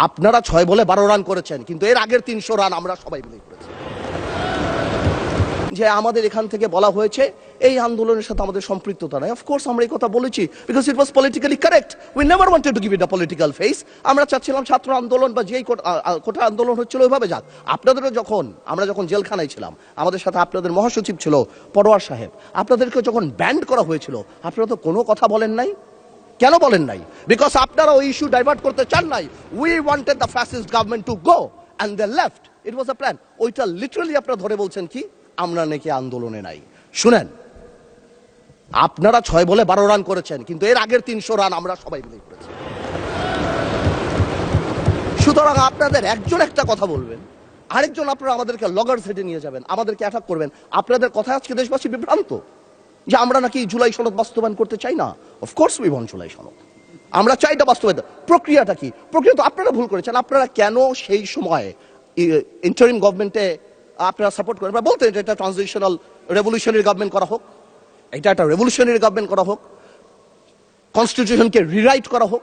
আপনারা 6 বলে 12 রান করেছেন, কিন্তু এর আগের 300 রান আমরা সবাই মিলে করেছি। যে আমাদের এখান থেকে বলা হয়েছে এই আন্দোলনের সাথে আমাদের সম্পৃক্ততা নাই। অফকোর্স আমরা এই কথা বলেছি, because it was politically correct. We never wanted to give it a political face. আমরা চাচ্ছিলাম ছাত্র আন্দোলন বা যেই কোটা আন্দোলন হচ্ছিল ওইভাবে যাক। আপনাদেরও আমরা যখন জেলখানায় ছিলাম, আমাদের সাথে আপনাদের মহাসচিব ছিল পরোয়ার সাহেব, আপনাদেরকে যখন ব্যান্ড করা হয়েছিল আপনারা তো কোনো কথা বলেন নাই। কেন বলেন নাই? বিকজ আপনারা ওই ইস্যু ডাইভার্ট করতে চান নাই। We wanted the fascist government to go and they left. It was a plan. ওইটা লিটারালি আপনারা ধরে বলছেন কি আমরা নাকি আন্দোলনে নাই। শুনেন, আপনারা 6 বলে 12 রান করেছেন, কিন্তু এর আগের 300 রান আমরা সবাই মিলে করেছি। সুতরাং আপনাদের একজন একটা কথা বলবেন, আরেকজন আপনারা আমাদেরকে লগর সেটে নিয়ে যাবেন, আমাদেরকে অ্যাটাক করবেন। আপনাদের কথা আজকে দেশবাসী বিভ্রান্ত যে আমরা নাকি জুলাই সনদ বাস্তবায়ন করতে চাই না। অফকোর্স উই ওয়ান্ট জুলাই সনদ, আমরা চাই এটা বাস্তবায়ন। প্রক্রিয়াটা কি? প্রক্রিয়া তো আপনারা ভুল করেছেন। আপনারা কেন সেই সময় ইন্টারিম গভর্নমেন্টে আপনারা সাপোর্ট করেন? বলতেন এটা ট্রানজিশনাল রেভলিউশনারি গভর্নমেন্ট করা হোক, এটা একটা রেভলিউশনারি গভর্নমেন্ট করা হোক, কনস্টিটিউশনকে রিরাইট করা হোক।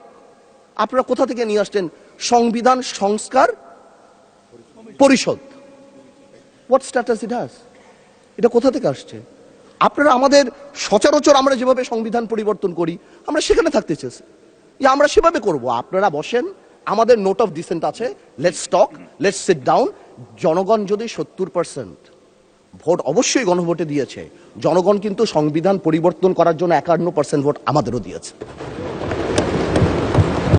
আপনারা কোথা থেকে নিয়ে আসছেন সংবিধান সংস্কার পরিষদ? What status it has? এটা কোথা থেকে আসছে? আপনারা আমাদের সচরাচর আমরা যেভাবে সংবিধান পরিবর্তন করি আমরা সেখানে থাকতে চেয়েছি, যে আমরা সেভাবে করব। আপনারা বসেন, আমাদের নোট অফ ডিসেন্ট আছে, let's talk, let's sit down. জনগণ যদি 70% ভোট অবশ্যই গণভোটে দিয়েছে, জনগণ কিন্তু সংবিধান পরিবর্তন করার জন্য 51% ভোট আমাদেরও দিয়েছে।